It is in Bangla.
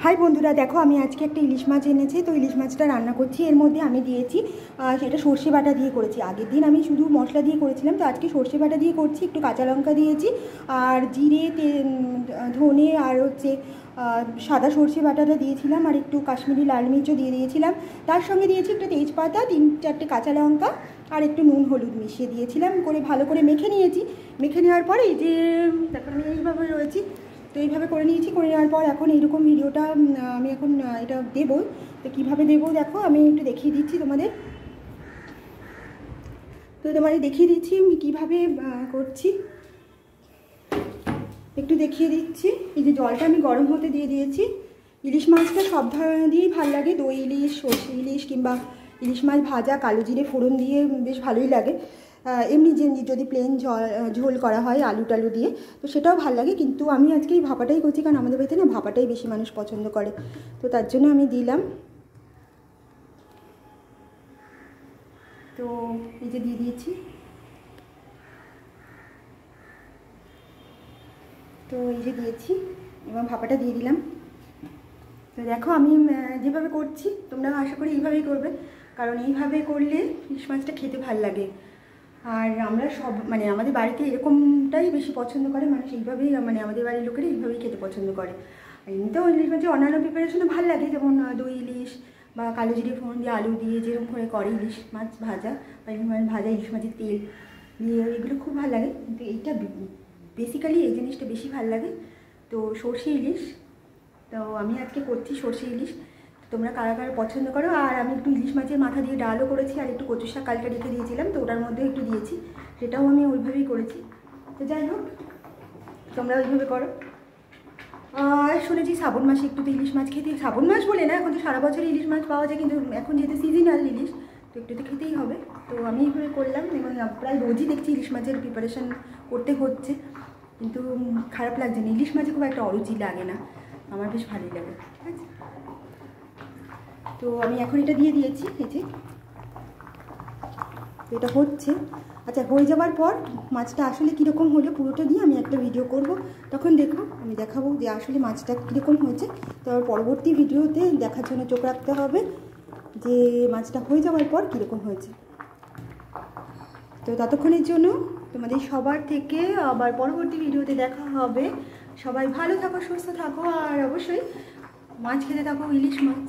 হাই বন্ধুরা, দেখো আমি আজকে একটা ইলিশ মাছ এনেছি। তো ইলিশ মাছটা রান্না করছি। এর মধ্যে আমি দিয়েছি সেটা সর্ষে বাটা দিয়ে করেছি। আগের দিন আমি শুধু মশলা দিয়ে করেছিলাম, তো আজকে সর্ষে বাটা দিয়ে করছি। একটু কাঁচা লঙ্কা দিয়েছি আর জিরে, ধনে আর হচ্ছে সাদা সর্ষে বাটাটা দিয়েছিলাম, আর একটু কাশ্মীরি লাল মির্চও দিয়ে দিয়েছিলাম। তার সঙ্গে দিয়েছি একটা তেজপাতা, 3-4টে কাঁচা লঙ্কা আর একটু নুন হলুদ মিশিয়ে দিয়েছিলাম। করে ভালো করে মেখে নিয়েছি। মেখে নেওয়ার পরে এই যে তারপর আমি এইভাবে রয়েছি, তো এইভাবে করে নিয়েছি। করে নেওয়ার পর এখন এইরকম ভিডিওটা আমি এখন এটা দেবো। তো কীভাবে দেবো দেখো, আমি একটু দেখিয়ে দিচ্ছি তোমাদের। তো তোমাদের দেখিয়ে দিচ্ছি আমি কীভাবে করছি, একটু দেখিয়ে দিচ্ছি। এই যে জলটা আমি গরম হতে দিয়ে দিয়েছি। ইলিশ মাছটা সব ধরনের দিয়েই ভালো লাগে, দই ইলিশ, সর্ষে ইলিশ কিংবা ইলিশ মাছ ভাজা কালো জিরে ফোড়ন দিয়ে বেশ ভালোই লাগে। এমনি যে যদি প্লেন ঝোল করা হয় আলু টালু দিয়ে, তো সেটাও ভালো লাগে। কিন্তু আমি আজকে এই ভাপাটাই করছি, কারণ আমাদের বাড়িতে না ভাপাটাই বেশি মানুষ পছন্দ করে, তো তার জন্য আমি দিলাম। তো এই যে দিয়ে দিয়েছি। তো এই যে দিয়েছি এবং ভাপাটা দিয়ে দিলাম। তো দেখো আমি যেভাবে করছি তোমরা আশা করি এইভাবেই করবে, কারণ এইভাবে করলে ইলিশ মাছটা খেতে ভালো লাগে। আর আমরা সব আমাদের বাড়িতে এরকমটাই বেশি পছন্দ করে মানুষ, এইভাবেই আমাদের বাড়ির লোকেরা এইভাবেই খেতে পছন্দ করে। আর এমনিতেও ইলিশ মাছের অন্যান্য প্রিপারেশনও ভালো লাগে, যেমন দই ইলিশ বা কালো জিরে ফোড়ন দিয়ে আলু দিয়ে যেরকম করে ইলিশ মাছ ভাজা বা ইলিশ মাছ ভাজা, ইলিশ মাছের তেল দিয়ে, এগুলো খুব ভালো লাগে। কিন্তু এইটা বেসিক্যালি এই জিনিসটা বেশি ভালো লাগে। তো সর্ষে ইলিশ, তো আমি আজকে করছি সর্ষে ইলিশ। তোমরা কারা কারা পছন্দ করো। আর আমি একটু ইলিশ মাছের মাথা দিয়ে ডালও করেছি, আর একটু কচু শাক কালকে রেখে দিয়েছিলাম, তো ওটার মধ্যে একটু দিয়েছি, সেটাও আমি ওইভাবেই করেছি। তো যাই হোক, তোমরা ওইভাবে করো। আর শুনেছি শ্রাবণ মাসে একটু তো ইলিশ মাছ খেতে, শ্রাবণ মাস বলে না, এখন তো সারা বছর ইলিশ মাছ পাওয়া যায়, কিন্তু এখন যেহেতু সিজনাল ইলিশ, তো একটু তো খেতেই হবে। তো আমি এইভাবে করলাম এবং প্রায় রোজই দেখছি ইলিশ মাছের প্রিপারেশন করতে হচ্ছে, কিন্তু খারাপ লাগছে না। ইলিশ মাছে খুব একটা অরুচি লাগে না, আমার বেশ ভালোই লাগে। ঠিক আছে, তো আমি এখন এটা দিয়ে দিয়েছি। এই যে তো এটা হচ্ছে। আচ্ছা, হয়ে যাওয়ার পর মাছটা আসলে কীরকম হলো পুরোটা দিয়ে আমি একটা ভিডিও করব, তখন দেখো আমি দেখাবো যে আসলে মাছটা কীরকম হয়েছে। তো পরবর্তী ভিডিওতে দেখার জন্য চোখ রাখতে হবে যে মাছটা হয়ে যাওয়ার পর কীরকম হয়েছে। তো ততক্ষণের জন্য তোমাদের সবার থেকে আবার পরবর্তী ভিডিওতে দেখা হবে। সবাই ভালো থাকো, সুস্থ থাকো, আর অবশ্যই মাছ খেতে থাকো, ইলিশ মাছ।